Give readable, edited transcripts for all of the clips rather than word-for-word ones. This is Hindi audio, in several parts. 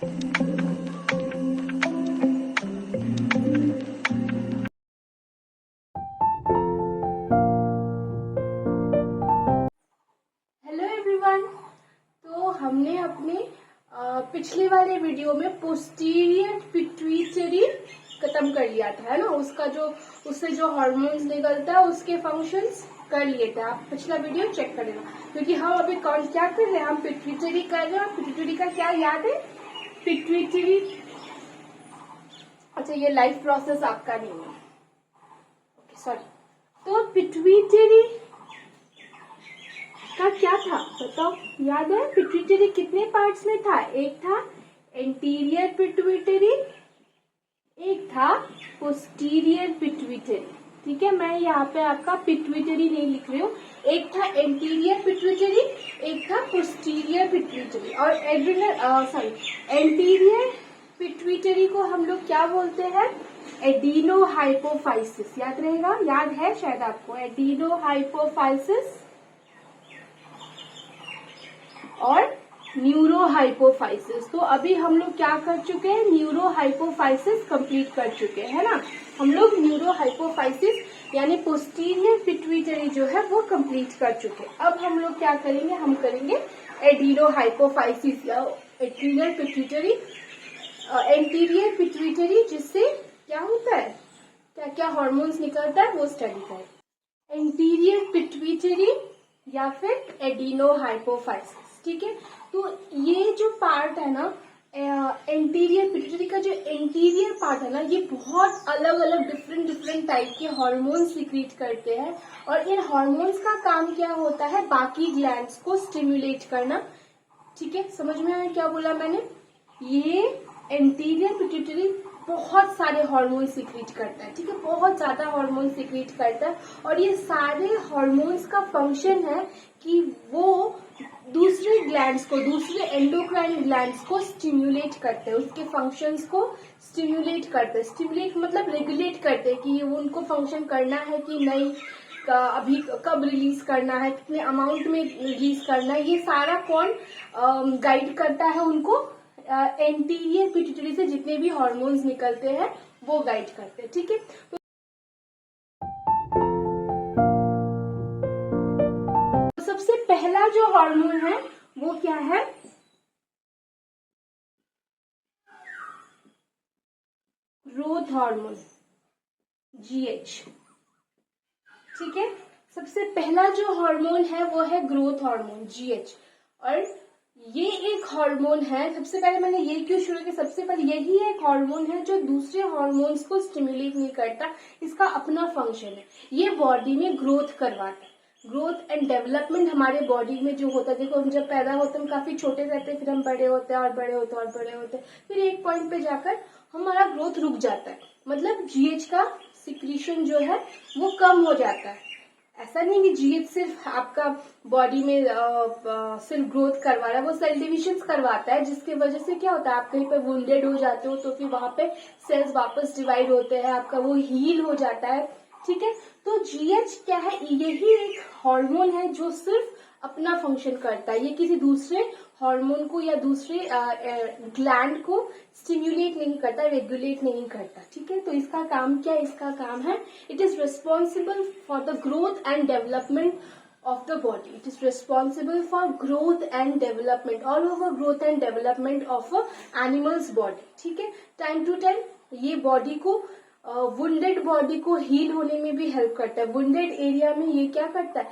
Hello everyone. तो हमने अपने पिछले वाले वीडियो में पोस्टीरियर पिट्यूटरी खत्म कर लिया था, है ना। उससे जो हार्मोन्स निकलता है उसके फंक्शंस कर लिए थे। आप पिछला वीडियो चेक कर लेना, क्योंकि हम अभी क्या कर रहे हैं, हम पिट्यूटरी कर रहे हैं। पिट्यूटरी का क्या याद है? पिट्यूटरी, अच्छा ये लाइफ प्रोसेस आपका नहीं है, ओके सॉरी। तो पिट्यूटरी का क्या था बताओ, याद है? पिट्यूटरी कितने पार्ट्स में था? एक था एंटीरियर पिट्यूटरी, एक था पोस्टीरियर पिट्यूटरी। ठीक है, मैं यहाँ पे आपका पिट्यूटरी नहीं लिख रही हूँ। एक था एंटीरियर पिट्यूटरी, एक था पोस्टीरियर पिट्यूटरी। और एंटीरियर पिट्यूटरी को हम लोग क्या बोलते हैं? Adeno hypophysis. याद रहेगा, याद है शायद आपको, एडिनो हाइपोफाइसिस और न्यूरो हाइपोफाइसिस। तो अभी हम लोग क्या कर चुके हैं? न्यूरो हाइपोफाइसिस कंप्लीट कर चुके हैं, है ना। हम लोग न्यूरो हाइपोफाइसिस यानी पोस्टीरियर पिट्यूटरी जो है वो कंप्लीट कर चुके हैं। अब हम लोग क्या करेंगे? हम करेंगे एडिनो हाइपोफाइसिस या एड्रीनल पिट्यूटरी, एंटीरियर पिट्यूटरी, जिससे क्या होता है, क्या क्या हार्मोन्स निकलता है वो स्टडी करें। एंटीरियर पिट्यूटरी या फिर एडिनो हाइपोफाइसिस। ठीक है, तो ये जो पार्ट है ना, एंटीरियर पिट्यूटरी का जो एंटीरियर पार्ट है ना, ये बहुत अलग अलग डिफरेंट टाइप के हार्मोन्स सिक्रीट करते हैं। और इन हार्मोन्स का काम क्या होता है? बाकी ग्लैंड्स को स्टिमुलेट करना। ठीक है, समझ में आया क्या बोला मैंने? ये एंटीरियर पिट्यूटरी बहुत सारे हार्मोन सिक्रीट करता है। ठीक है, बहुत ज्यादा हार्मोन सिक्रीट करता है। और ये सारे हार्मोन्स का फंक्शन है कि वो दूसरे ग्लैंड्स को, दूसरे एंडोक्राइन ग्लैंड्स को स्टिम्युलेट करते हैं, उसके फंक्शंस को स्टिम्युलेट करते हैं। स्टिम्युलेट मतलब रेगुलेट करते हैं कि उनको फंक्शन करना है कि नहीं, अभी कब रिलीज करना है, कितने अमाउंट में रिलीज करना है, ये सारा कौन गाइड करता है उनको? एंटीरियर पिट्यूटरी से जितने भी हार्मोन्स निकलते हैं वो गाइड करते हैं। ठीक है, तो सबसे पहला जो हार्मोन है वो क्या है? Growth hormone, GH. ठीक है, सबसे पहला जो हार्मोन है वो है ग्रोथ हार्मोन, जीएच। और ये एक हार्मोन है, सबसे पहले मैंने ये क्यों शुरू किया, सबसे पहले यही एक हार्मोन है जो दूसरे हार्मोन्स को स्टिमुलेट नहीं करता, इसका अपना फंक्शन है। ये बॉडी में ग्रोथ करवाता है। ग्रोथ एंड डेवलपमेंट हमारे बॉडी में जो होता है, देखो हम जब पैदा होते हैं हम काफी छोटे रहते हैं, फिर हम बड़े होते हैं और बड़े होते हैं और बड़े होते हैं, फिर एक पॉइंट पे जाकर हमारा ग्रोथ रुक जाता है। मतलब जीएच का सिक्रीशन जो है वो कम हो जाता है। ऐसा नहीं कि जीएच सिर्फ आपका बॉडी में सिर्फ ग्रोथ करवा रहा है, वो सेल डिविजन करवाता है, जिसकी वजह से क्या होता है, आप कहीं पे वुंडेड हो जाते हो तो फिर वहां पे सेल्स वापस डिवाइड होते हैं, आपका वो हील हो जाता है। ठीक है, तो जीएच क्या है? यही एक हार्मोन है जो सिर्फ अपना फंक्शन करता है, ये किसी दूसरे हार्मोन को या दूसरे ग्लैंड को स्टिम्युलेट नहीं करता, रेगुलेट नहीं करता। ठीक है, तो इसका काम क्या है? इसका काम है, it is responsible for the growth and development of the body. It is responsible for growth and development, all over growth and development of a animal's body. ठीक है, टाइम टू टाइम ये बॉडी को, वुंडेड बॉडी को हील होने में भी हेल्प करता है। वुंडेड एरिया में ये क्या करता है?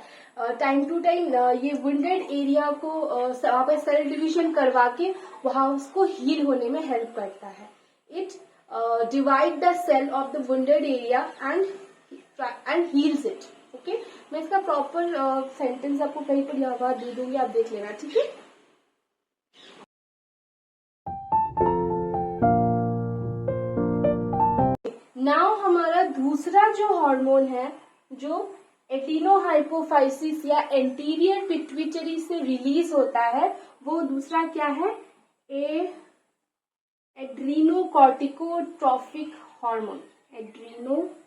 टाइम टू टाइम ये वुंडेड एरिया को वहां पर सेल डिविजन करवा के वहां उसको हील होने में हेल्प करता है। It divide the cell of the wounded area and heals it. Okay, मैं इसका प्रॉपर सेंटेंस आपको कहीं पर यहाँ दे दूंगी, आप देख लेना। ठीक है, नाउ हमारा दूसरा जो हार्मोन है जो एडिनो हाइपोफाइसिस या एंटीरियर पिट्यूटरी से रिलीज होता है, वो दूसरा क्या है? एड्रीनोकॉर्टिकोट्रॉफिक हार्मोन। एड्रीनोकॉर्टिकोट्रॉफिक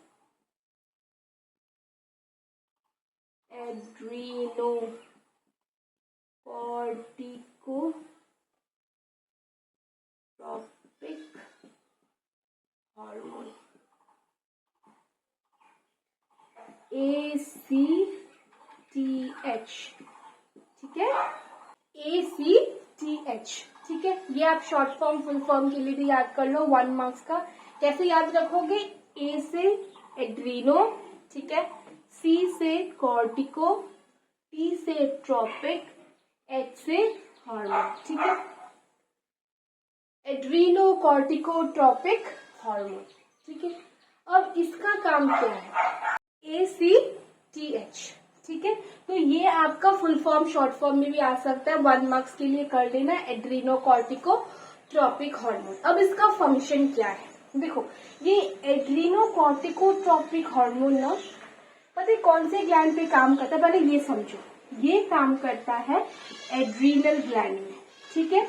हार्मोन, ACTH, ठीक है, ACTH, ठीक है। ये आप शॉर्ट फॉर्म फुल फॉर्म के लिए भी याद कर लो 1 मार्क्स का। कैसे याद रखोगे? A से एड्रीनो, ठीक है, C से कॉर्टिको, T से ट्रॉपिक, H से हार्मोन, ठीक है। एड्रीनो कॉर्टिको ट्रॉपिक हार्मोन, ठीक है। अब इसका काम क्या है? ACTH, ठीक है। तो ये आपका फुल फॉर्म शॉर्ट फॉर्म में भी आ सकता है, 1 मार्क्स के लिए कर लेना, एड्रीनो कॉर्टिको ट्रॉपिक हार्मोन। अब इसका फंक्शन क्या है? देखो, ये एड्रीनो कॉर्टिको ट्रॉपिक हार्मोन ना, पता है कौन से ग्लैंड पे काम करता है? पहले ये समझो, ये काम करता है एड्रीनल ग्लैंड में, ठीक है।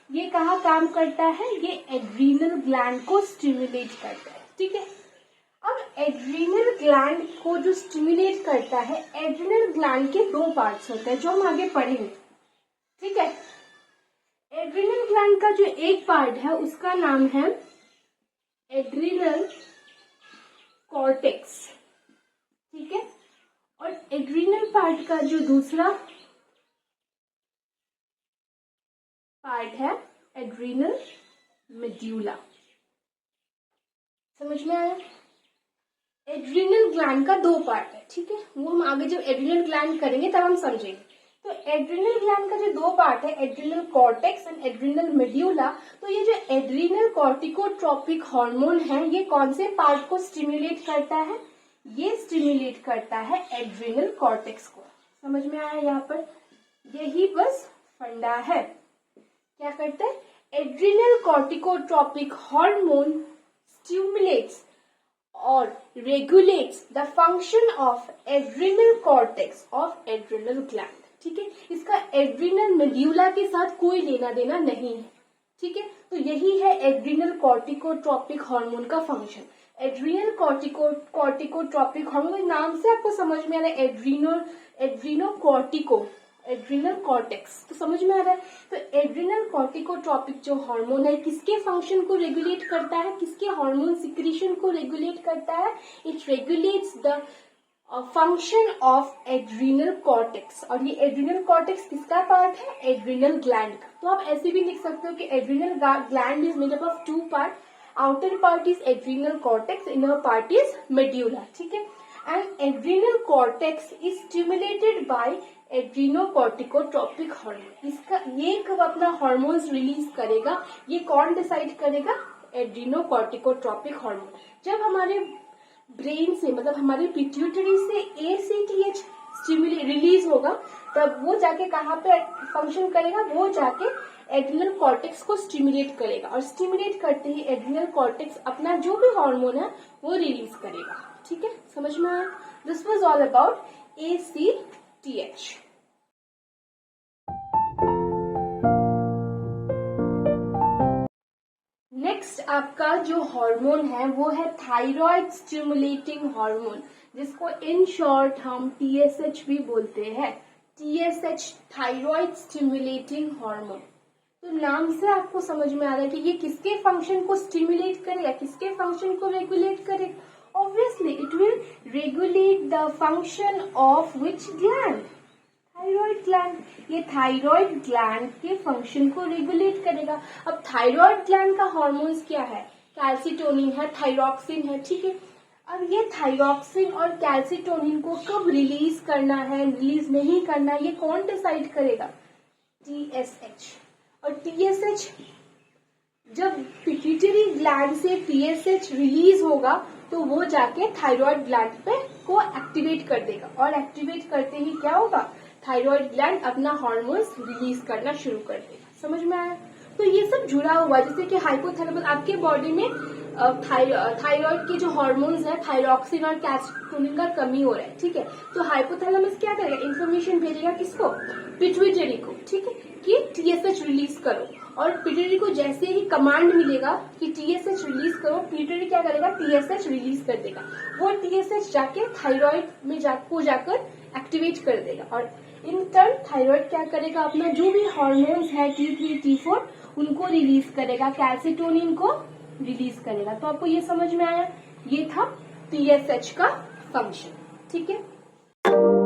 ये कहाँ काम करता है? ये एड्रीनल ग्लैंड को स्टिमुलेट करता है, ठीक है। अब एड्रीनल ग्लैंड को जो स्टिमुलेट करता है, एड्रीनल ग्लैंड के 2 पार्ट्स होते हैं जो हम आगे पढ़ेंगे, ठीक है। एड्रीनल ग्लैंड का जो एक पार्ट है उसका नाम है एड्रीनल कॉर्टेक्स, ठीक है। और एड्रीनल पार्ट का जो दूसरा पार्ट है एड्रीनल मेड्यूला। समझ में आया? एड्रीनल ग्लैंड का 2 पार्ट है, ठीक है। वो हम आगे जब एड्रीनल ग्लैंड करेंगे तब हम समझेंगे। तो एड्रीनल ग्लैंड का जो 2 पार्ट है, adrenal cortex and adrenal medulla, तो ये जो एड्रीनल कॉर्टिकोट्रोपिक हार्मोन है, ये कौन से पार्ट को स्टिमुलेट करता है? ये स्टिमुलेट करता है एड्रीनल कॉर्टेक्स को। समझ में आया? यहाँ पर यही बस फंडा है। क्या करता है? एड्रीनल कॉर्टिकोट्रोपिक हार्मोन स्टिमुलेट्स और regulates the function of adrenal cortex of adrenal gland, ठीक है। इसका एड्रीनल मेड्यूला के साथ कोई लेना देना नहीं है, ठीक है। तो यही है एड्रीनल कॉर्टिकोट्रोपिक हार्मोन का फंक्शन। एड्रीनल कॉर्टिकोट्रोपिक हार्मोन, नाम से आपको समझ में आ रहा है, एड्रीनो कॉर्टिको, एड्रीनल कॉर्टेक्स, तो समझ में आ रहा है। तो एड्रीनल कॉर्टिकोट्रोपिक जो हार्मोन है, किसके फंक्शन को रेगुलेट करता है? किसके हार्मोन सिक्रीशन को रेगुलेट करता है? It regulates the function of adrenal cortex. और ये एड्रीनल कॉर्टेक्स किसका पार्ट है? एड्रीनल ग्लैंड का। तो आप ऐसे भी लिख सकते हो कि adrenal gland is made up of 2 part, outer part is adrenal cortex, inner part is medulla, ठीक है। And adrenal cortex is stimulated by adrenocorticotropic hormone. इसका ये कब अपना हार्मोन्स रिलीज करेगा, ये कौन डिसाइड करेगा? एड्रीनोकॉर्टिकोट्रोपिक हार्मोन। जब हमारे ब्रेन से, मतलब हमारे पिट्यूटरी से ACTH रिलीज होगा, तब वो जाके कहाँ पे फंक्शन करेगा? वो जाके एड्रीनल कॉर्टेक्स को स्टिमुलेट करेगा, और स्टिमुलेट करते ही एड्रीनल कॉर्टेक्स अपना जो भी हार्मोन है वो रिलीज करेगा, ठीक है। समझ में आया? This was all about ACTH। Next आपका जो हार्मोन है वो है थायराइड स्टिमुलेटिंग हार्मोन, जिसको इन शॉर्ट हम TSH भी बोलते हैं। TSH, thyroid stimulating hormone. तो नाम से आपको समझ में आ रहा है कि ये किसके फंक्शन को स्टिमुलेट करेगा, किसके फंक्शन को रेगुलेट करेगा? Obviously it will regulate the function of which gland? Thyroid gland. ये थायराइड ग्लैंड के फंक्शन को रेगुलेट करेगा। अब थायराइड ग्लैंड का हार्मोन्स क्या है? कैल्सिटोनिन है, थायरॉक्सिन है, ठीक है। अब ये थायरॉक्सिन और कैल्सिटोनिन को कब रिलीज करना है, रिलीज नहीं करना, ये कौन डिसाइड करेगा? TSH। और TSH, जब पिट्यूटरी ग्लैंड से TSH रिलीज होगा तो वो जाके थायराइड ग्लैंड पे को एक्टिवेट कर देगा, और एक्टिवेट करते ही क्या होगा? थायराइड ग्लैंड अपना हार्मोन्स रिलीज करना शुरू कर देगा। समझ में आया? तो ये सब जुड़ा हुआ, जैसे कि हाइपोथैलेमस, आपके बॉडी में थायराइड के जो हार्मोन्स है, थायरॉक्सिन और कैल्सिटोनिन का कमी हो रहा है, ठीक है। तो हाइपोथैलेमस क्या करेगा? इन्फॉर्मेशन भेजेगा किसको? पिट्यूटरी को, ठीक है, कि TSH रिलीज करो। और पिट्यूटरी को जैसे ही कमांड मिलेगा कि TSH रिलीज करो, पिट्यूटरी क्या करेगा? TSH रिलीज कर देगा। वो TSH जाके थायराइड में जाकर एक्टिवेट कर देगा, और इन टर्न थायराइड क्या करेगा? अपना जो भी हार्मोन्स है T3, T4 उनको रिलीज करेगा, कैल्सिटोनिन को रिलीज करेगा। तो आपको ये समझ में आया, ये था TSH का फंक्शन। ठीक है।